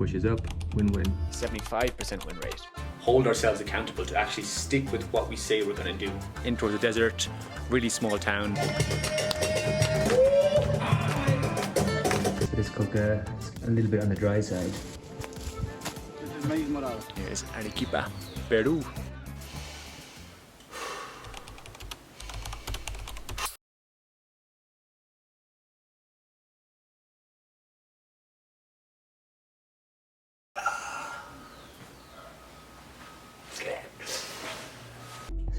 Pushes up, win-win. 75% win rate. Hold ourselves accountable to actually stick with what we say we're going to do. In towards the desert, really small town. So this coca is a little bit on the dry side. Here's Arequipa, Peru.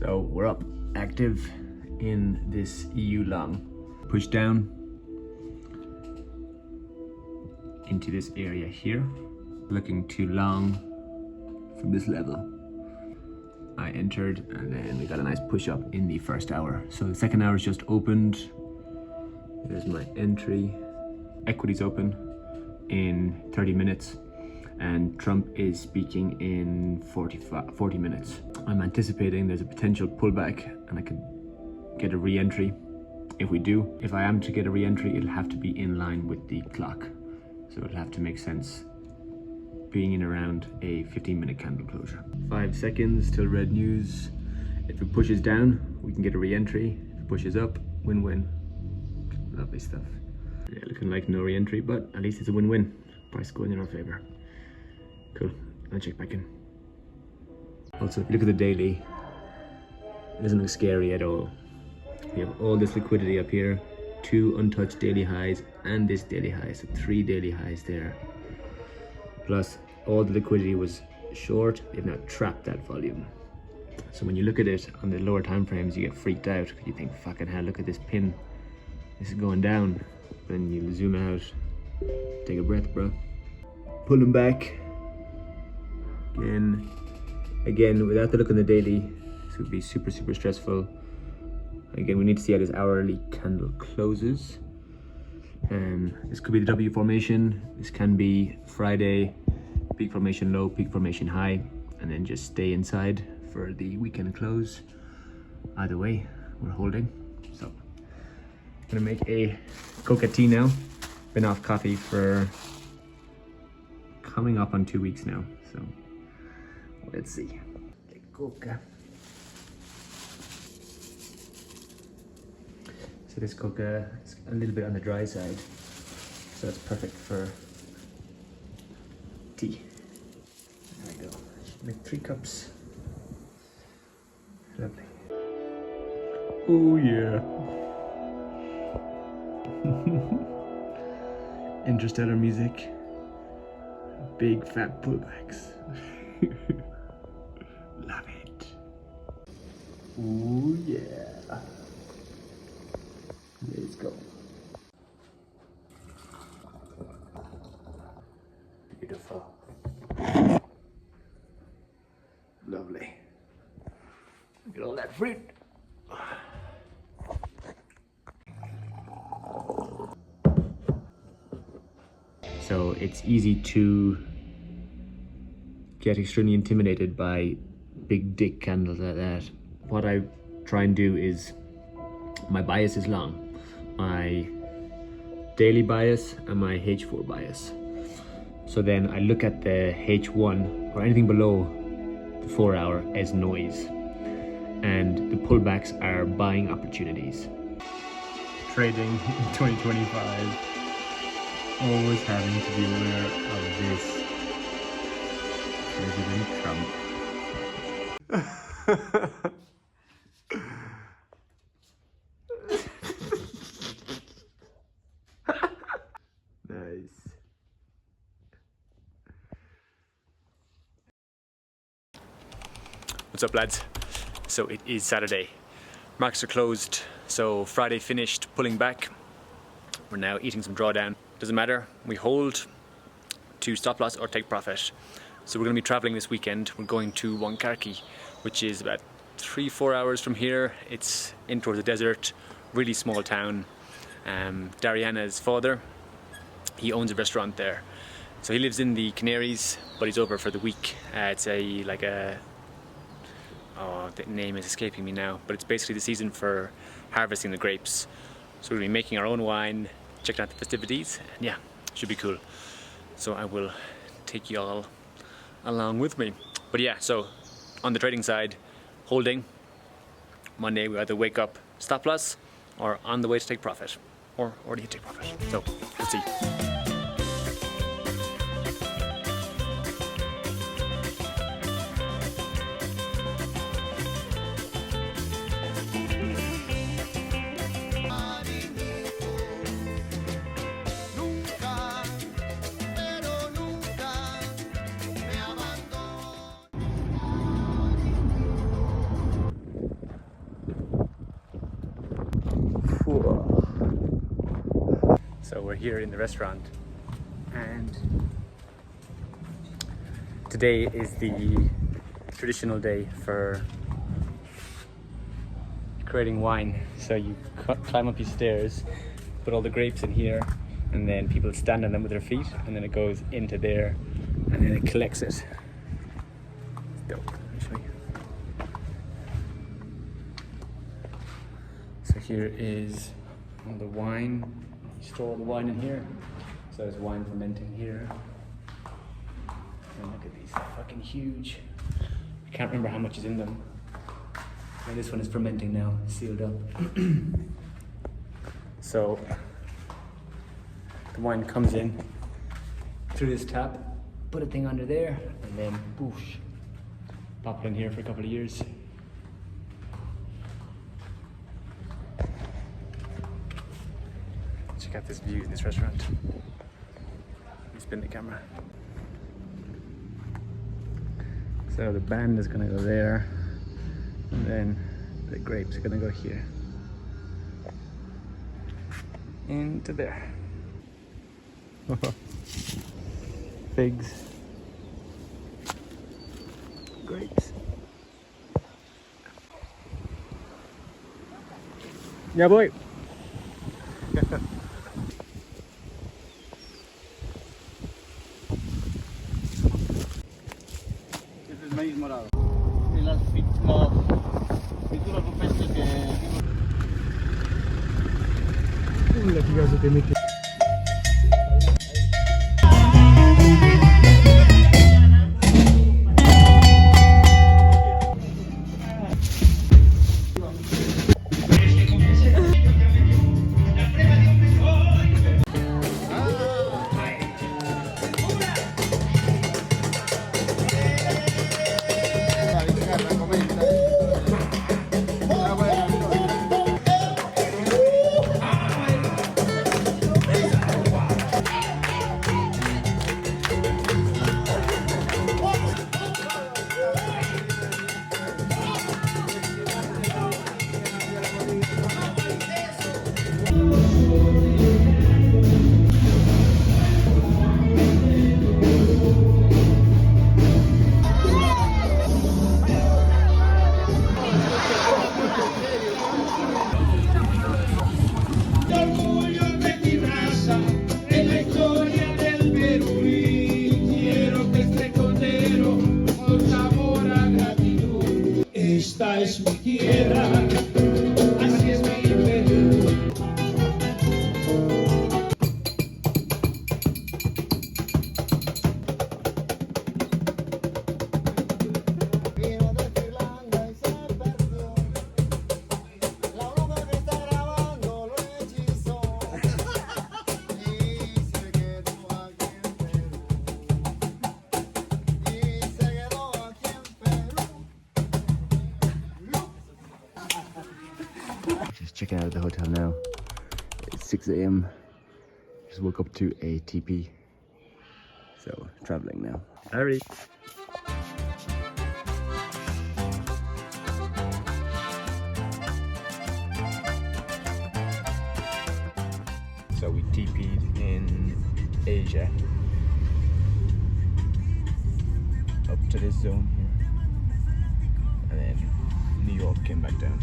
So we're up, active in this EU long. Push down into this area here. Looking too long from this level. I entered and then we got a nice push up in the first hour. So the second hour is just opened. There's my entry. Equities open in 30 minutes. And Trump is speaking in 40 minutes. I'm anticipating there's a potential pullback and I could get a re-entry if we do. If I am to get a re-entry, it'll have to be in line with the clock. So it'll have to make sense being in around a 15-minute candle closure. 5 seconds till red news. If it pushes down, we can get a re-entry. If it pushes up, win-win. Lovely stuff. Yeah, looking like no re-entry, but at least it's a win-win. Price going in our favor. Cool, I'll check back in. Also, if you look at the daily, it doesn't look scary at all. We have all this liquidity up here, 2 untouched daily highs and this daily high, so 3 daily highs there. Plus, all the liquidity was short, they've now trapped that volume. So when you look at it on the lower time frames, you get freaked out because you think, fucking hell, look at this pin. This is going down. Then you zoom out, take a breath, bro. Pull them back. Again, without the look on the daily, this would be super stressful. Again, we need to see how this hourly candle closes. This could be the W formation. This can be Friday, peak formation low, peak formation high, and then just stay inside for the weekend close. Either way, we're holding. So, I'm gonna make a coca tea now. Been off coffee for coming up on 2 weeks now, so let's see. Coca. So this coca is a little bit on the dry side, so it's perfect for tea. There we go. Make 3 cups. Lovely. Oh yeah. Interstellar music. Big fat pullbacks. Love it. Oh yeah. Let's go. Beautiful. Lovely. Look at all that fruit. So it's easy to get extremely intimidated by big dick candles like that. What I try and do is, my bias is long. My daily bias and my H4 bias. So then I look at the H1 or anything below the 4 hour as noise. And the pullbacks are buying opportunities. Trading in 2025, always having to be aware of this. President Trump. Nice. What's up, lads? So it is Saturday. Markets are closed, so Friday finished pulling back. We're now eating some drawdown. Doesn't matter, we hold to stop loss or take profit. So we're going to be traveling this weekend. We're going to Huancarqui, which is about 3-4 hours from here. It's in towards the desert, really small town. Dariana's father, he owns a restaurant there. So he lives in the Canaries, but he's over for the week. It's the name is escaping me now, but it's basically the season for harvesting the grapes. So we'll be making our own wine, checking out the festivities, and yeah, should be cool. So I will take you all along with me. But yeah, so on the trading side, holding. Monday we either wake up stop loss or on the way to take profit, or already take profit. So let's see. So we're here in the restaurant, and today is the traditional day for creating wine. So you climb up these stairs, put all the grapes in here, and then people stand on them with their feet, and then it goes into there, and then it collects it. It's dope. Let me show you. So here is all the wine. You store all the wine in here. So there's wine fermenting here. And look at these, they're fucking huge. I can't remember how much is in them. And this one is fermenting now, sealed up. So the wine comes in through this tap, put a thing under there, and then boosh, pop it in here for a couple of years. Check out this view in this restaurant. Let me spin the camera. So the band is gonna go there, and then the grapes are gonna go here. Into there. Figs. Grapes. Yeah, boy. Maíz morado. Y las frituras rupestres que... La chica se te mete. Orgullo de mi raza, en la historia del Perú, y quiero que este cordero con sabor a gratitud. Esta es mi tierra, así es mi Perú. Vino de Irlanda y se perdió. La bruja que está grabando lo hechizó. Y se quedó aquí en Perú. Y se quedó aquí en Perú. Just checking out of the hotel now. It's 6 a.m. Just woke up to a TP. So, traveling now. Alright. So we TP'd in Asia. Up to this zone here. And then New York came back down.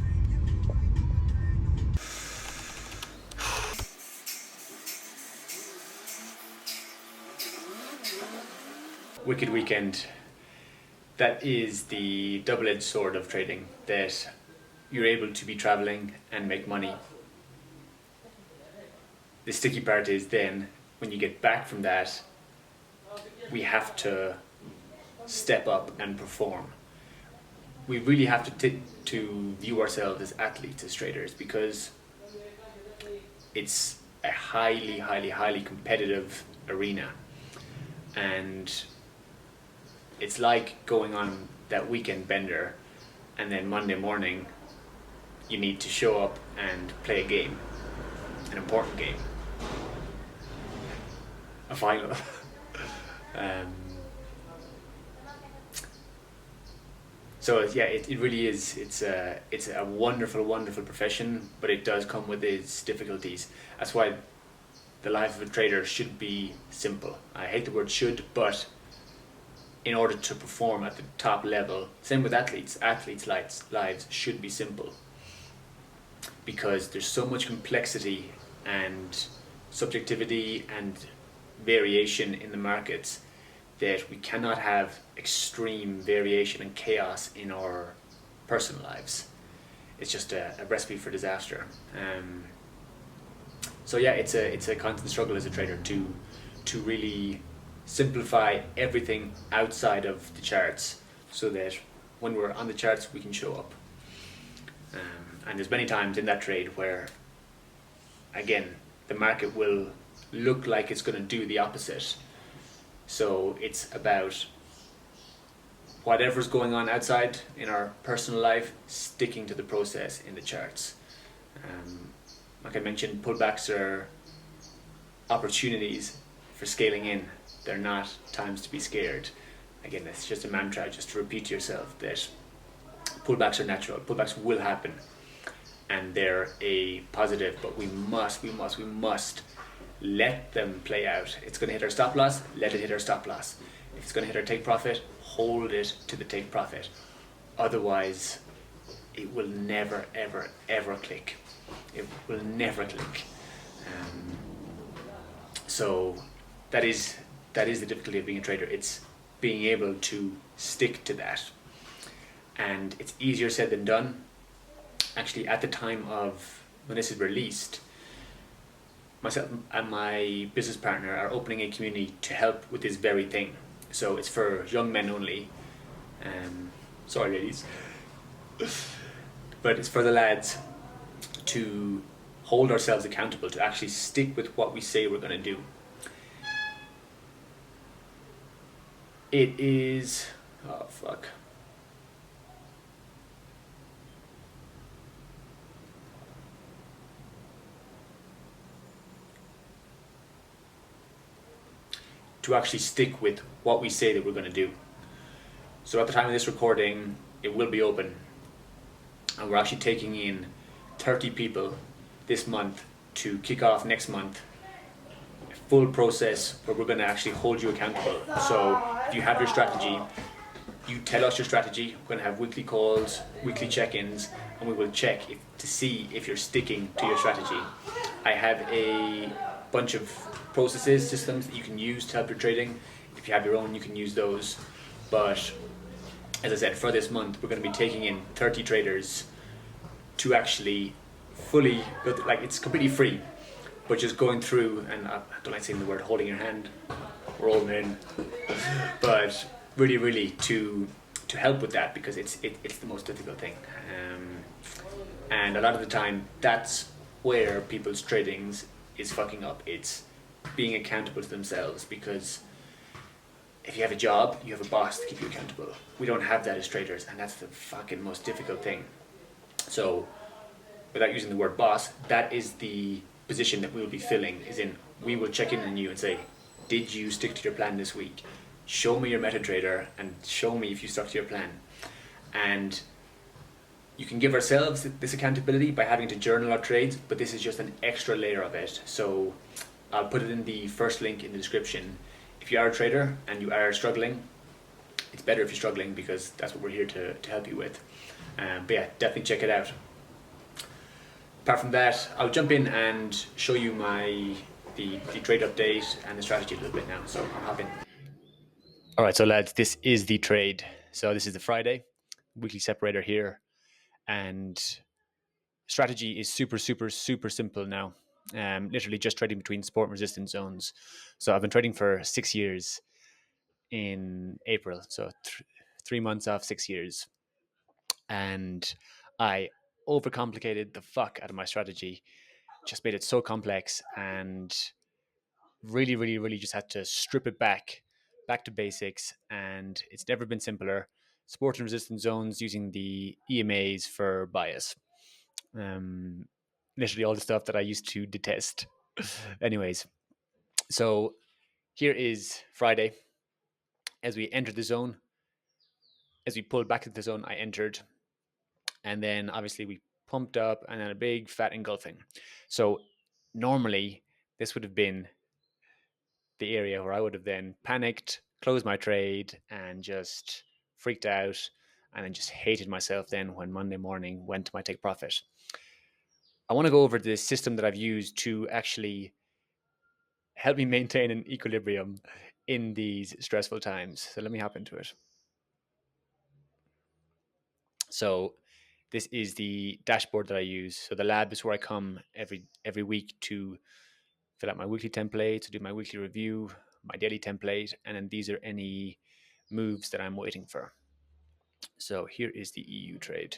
Wicked weekend. That is the double-edged sword of trading, that you're able to be traveling and make money. The sticky part is then when you get back from that, we have to step up and perform. We really have to view ourselves as athletes, as traders, because it's a highly competitive arena, and it's like going on that weekend bender, and then Monday morning you need to show up and play a game, an important game, a final. So yeah, it really is. It's a wonderful profession, but it does come with its difficulties. That's why the life of a trader should be simple. I hate the word should, but in order to perform at the top level, same with athletes. Athletes' lives should be simple, because there's so much complexity and subjectivity and variation in the markets that we cannot have extreme variation and chaos in our personal lives. It's just a recipe for disaster. So yeah, it's a constant struggle as a trader to really simplify everything outside of the charts, so that when we're on the charts we can show up. And there's many times in that trade where, again, the market will look like it's going to do the opposite. So it's about whatever's going on outside in our personal life, sticking to the process in the charts. Like I mentioned, pullbacks are opportunities for scaling in. They're not times to be scared. Again, it's just a mantra, just to repeat to yourself that pullbacks are natural. Pullbacks will happen, and they're a positive, but we must let them play out. It's going to hit our stop loss, let it hit our stop loss. If it's going to hit our take profit, hold it to the take profit. Otherwise, it will never, ever click. It will never click. So that is the difficulty of being a trader. It's being able to stick to that. And it's easier said than done. Actually, at the time of when this is released, myself and my business partner are opening a community to help with this very thing. So it's for young men only. Sorry, ladies. But it's for the lads to hold ourselves accountable, to actually stick with what we say we're going to do. It is... oh, fuck. To actually stick with what we say that we're going to do. So at the time of this recording, it will be open, and we're actually taking in 30 people this month to kick off next month a full process where we're going to actually hold you accountable. So if you have your strategy, you tell us your strategy. We're going to have weekly calls, weekly check-ins, and we will check to see if you're sticking to your strategy. I have a bunch of processes, systems that you can use to help your trading. If you have your own, you can use those. But as I said, for this month, we're going to be taking in 30 traders to actually fully, like, it's completely free, but just going through, and I don't like saying the word holding your hand, we're all men, but really to help with that, because it's the most difficult thing. And a lot of the time, that's where people's tradings is fucking up. It's being accountable to themselves, because if you have a job, you have a boss to keep you accountable. We don't have that as traders, and that's the fucking most difficult thing. So, without using the word boss, that is the position that we will be filling, is in, we will check in on you and say, did you stick to your plan this week? Show me your MetaTrader and show me if you stuck to your plan. And you can give ourselves this accountability by having to journal our trades, but this is just an extra layer of it. So I'll put it in the first link in the description. If you are a trader and you are struggling, it's better if you're struggling, because that's what we're here to help you with. But yeah, definitely check it out. Apart from that, I'll jump in and show you the trade update and the strategy a little bit now. So I'll hop in. All right, so lads, this is the trade. So this is the Friday weekly separator here, and strategy is super simple now. Literally just trading between support and resistance zones. So I've been trading for 6 years, in April. So 3 months off 6 years. And I overcomplicated the fuck out of my strategy, just made it so complex, and really, really, really just had to strip it back to basics. And it's never been simpler. Support and resistance zones using the EMAs for bias. Literally all the stuff that I used to detest. Anyways, so here is Friday. As we entered the zone, as we pulled back into the zone, I entered, and then obviously we pumped up, and then a big fat engulfing. So normally this would have been the area where I would have then panicked, closed my trade, and just freaked out, and then just hated myself then when Monday morning went to my take profit. I want to go over the system that I've used to actually help me maintain an equilibrium in these stressful times. So let me hop into it. So this is the dashboard that I use. So the lab is where I come every week to fill out my weekly template, to do my weekly review, my daily template, and then these are any moves that I'm waiting for. So here is the EU trade.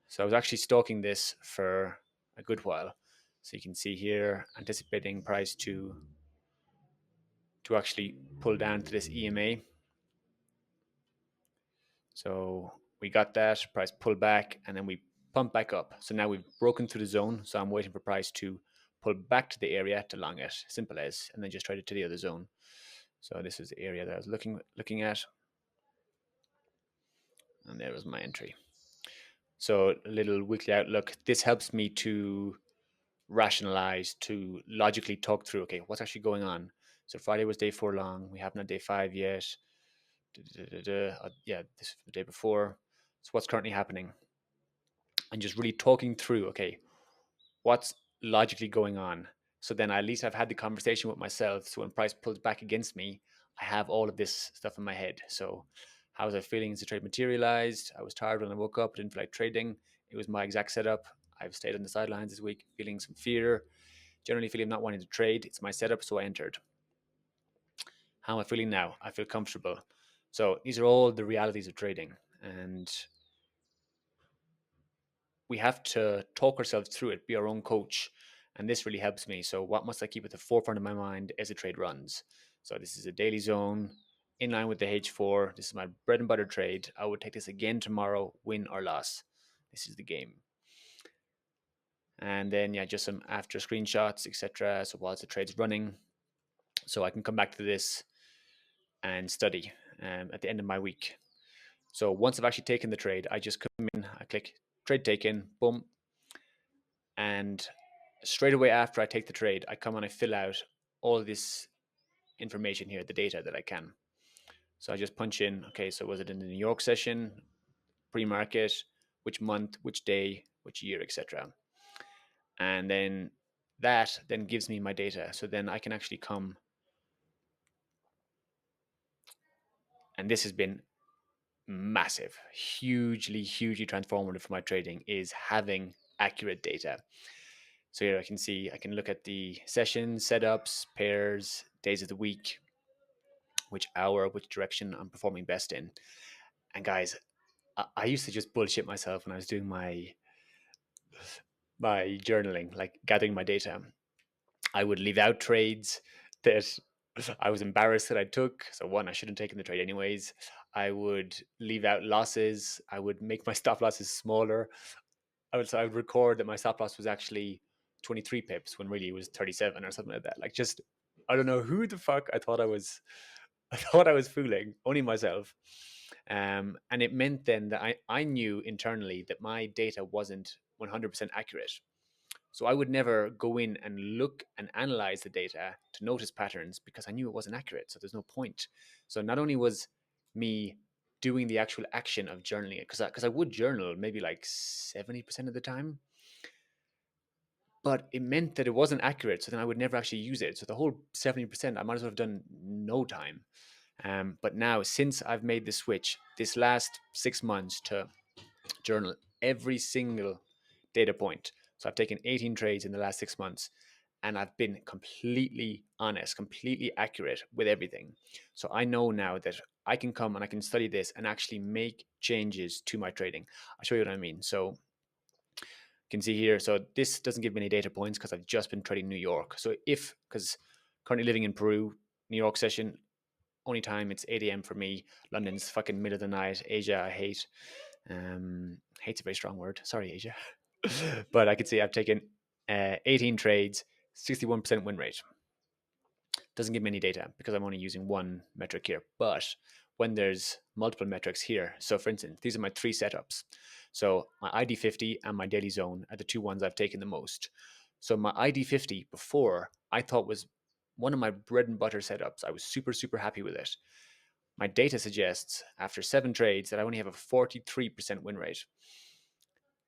So I was actually stalking this for a good while. So you can see here, anticipating price to actually pull down to this EMA. So we got that, price pulled back, and then we pump back up. So now we've broken through the zone. So I'm waiting for price to pull back to the area to long it, simple as, and then just trade it to the other zone. So this is the area that I was looking at. And there was my entry. So a little weekly outlook. This helps me to rationalize, to logically talk through, okay, what's actually going on? So Friday was day 4 long. We haven't had day 5 yet. Yeah, this is the day before. So what's currently happening? And just really talking through, okay, what's logically going on? So then at least I've had the conversation with myself. So when price pulls back against me, I have all of this stuff in my head. So how was I feeling as the trade materialized? I was tired when I woke up. I didn't feel like trading. It was my exact setup. I've stayed on the sidelines this week, feeling some fear, generally feeling not wanting to trade. It's my setup, so I entered. How am I feeling now? I feel comfortable. So these are all the realities of trading. And we have to talk ourselves through it, be our own coach. And this really helps me. So what must I keep at the forefront of my mind as the trade runs? So this is a daily zone in line with the H4. This is my bread and butter trade. I would take this again tomorrow, win or loss. This is the game. And then, yeah, just some after screenshots, etc. So whilst the trade's running, so I can come back to this and study at the end of my week. So once I've actually taken the trade, I just come in, I click trade taken, boom. And straight away after I take the trade, I come and I fill out all this information here, the data that I can. So I just punch in, okay, so was it in the New York session, pre-market, which month, which day, which year, etc. And then that then gives me my data. So then I can actually come, and this has been massive, hugely transformative for my trading, is having accurate data. So here I can see, I can look at the sessions, setups, pairs, days of the week, which hour, which direction I'm performing best in. And guys, I used to just bullshit myself when I was doing my journaling, like gathering my data. I would leave out trades that I was embarrassed that I took. So one, I shouldn't have taken the trade anyways. I would leave out losses. I would make my stop losses smaller. I would record that my stop loss was actually 23 pips when really it was 37 or something like that. Like, just, I don't know who the fuck I thought I was. I thought I was fooling only myself. And it meant then that I knew internally that my data wasn't 100% accurate. So I would never go in and look and analyze the data to notice patterns because I knew it wasn't accurate. So there's no point. So not only was me doing the actual action of journaling it, because I would journal maybe like 70% of the time, but it meant that it wasn't accurate. So then I would never actually use it. So the whole 70%, I might as well have done no time. But now, since I've made the switch this last 6 months to journal every single data point, so I've taken 18 trades in the last 6 months, and I've been completely honest, completely accurate with everything. So I know now that I can come and I can study this and actually make changes to my trading. I'll show you what I mean. So you can see here, so this doesn't give me any data points because I've just been trading New York. So because currently living in Peru, New York session, only time it's 8 a.m. for me. London's fucking middle of the night. Asia, I hate. Hate's a very strong word. Sorry, Asia. But I can see I've taken 18 trades, 61% win rate. Doesn't give me any data because I'm only using one metric here. But when there's multiple metrics here, so for instance, these are my 3 setups. So my ID50 and my daily zone are the 2 ones I've taken the most. So my ID50 before I thought was one of my bread and butter setups. I was super, super happy with it. My data suggests after 7 trades that I only have a 43% win rate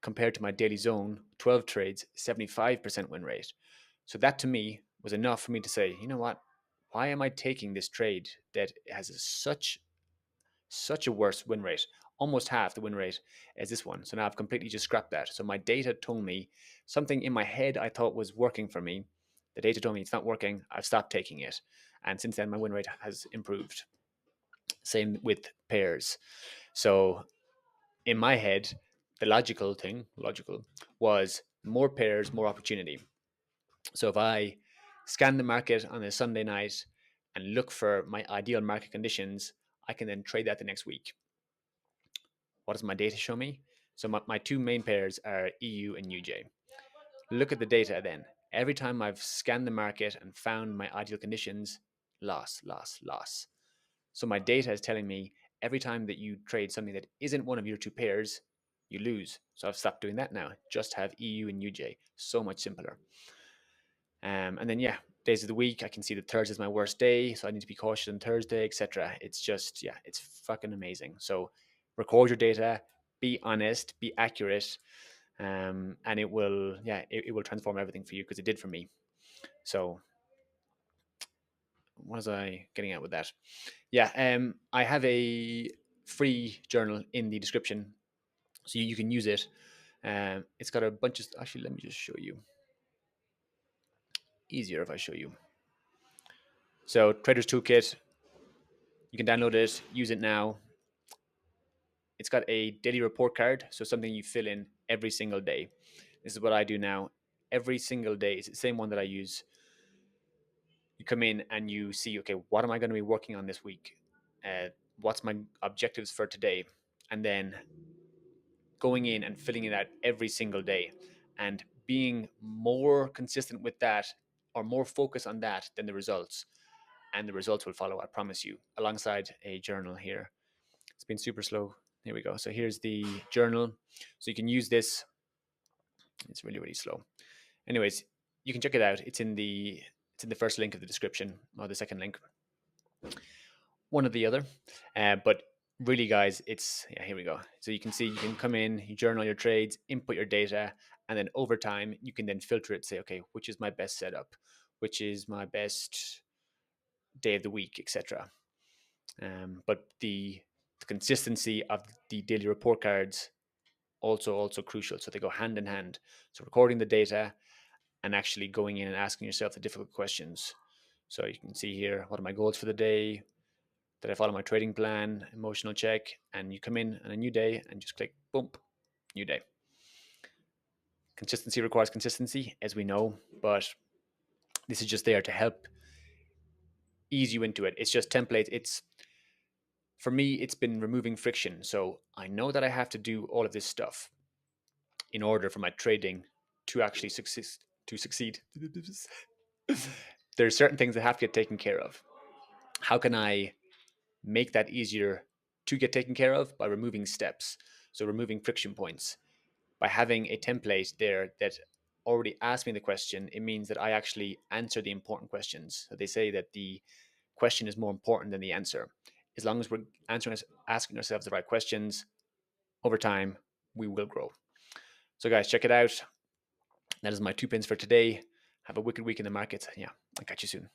compared to my daily zone, 12 trades, 75% win rate. So that to me was enough for me to say, you know what? Why am I taking this trade that has such a worse win rate, almost half the win rate as this one? So now I've completely just scrapped that. So my data told me something in my head I thought was working for me. The data told me it's not working. I've stopped taking it. And since then, my win rate has improved. Same with pairs. So in my head, the logical was more pairs, more opportunity. So if I scan the market on a Sunday night and look for my ideal market conditions, I can then trade that the next week. What does my data show me? So my 2 main pairs are EU and UJ. Look at the data then. Every time I've scanned the market and found my ideal conditions, loss, loss, loss. So my data is telling me every time that you trade something that isn't one of your 2 pairs, you lose. So I've stopped doing that now. Just have EU and UJ. So much simpler. And then days of the week, I can see that Thursday is my worst day, so I need to be cautious on Thursday, etc. It's just it's fucking amazing. So record your data, be honest, be accurate, and it will it will transform everything for you because it did for me. So what was I getting at with that? I have a free journal in the description, so you can use it. It's got a bunch of actually. Let me just show you. Easier if I show you. So Trader's Toolkit, you can download it, use it now. It's got a daily report card, so something you fill in every single day. This is what I do now. Every single day, it's the same one that I use. You come in and you see, okay, what am I going to be working on this week? What's my objectives for today? And then going in and filling it out every single day and being more consistent with that or more focused on that than the results. And the results will follow, I promise you, alongside a journal here. It's been super slow. Here we go. So here's the journal. So you can use this. It's really, really slow. Anyways, you can check it out. It's in the first link of the description or the second link. One or the other. But really, guys, it's here we go. So you can see you can come in, you journal your trades, input your data, and then over time you can then filter it, say, okay, which is my best setup, which is my best day of the week, etc. But the consistency of the daily report cards also crucial. So they go hand in hand. So recording the data and actually going in and asking yourself the difficult questions. So you can see here, what are my goals for the day? Did I follow my trading plan? Emotional check. And you come in on a new day and just click, boom, new day. Consistency requires consistency, as we know, but this is just there to help ease you into it. It's just template. For me, it's been removing friction. So I know that I have to do all of this stuff in order for my trading to actually succeed. There's certain things that have to get taken care of. How can I make that easier to get taken care of? By removing steps. So removing friction points. By having a template there that already asked me the question, it means that I actually answer the important questions. So they say that the question is more important than the answer. As long as we're asking ourselves the right questions, over time, we will grow. So guys, check it out. That is my 2 pins for today. Have a wicked week in the markets. Yeah, I'll catch you soon.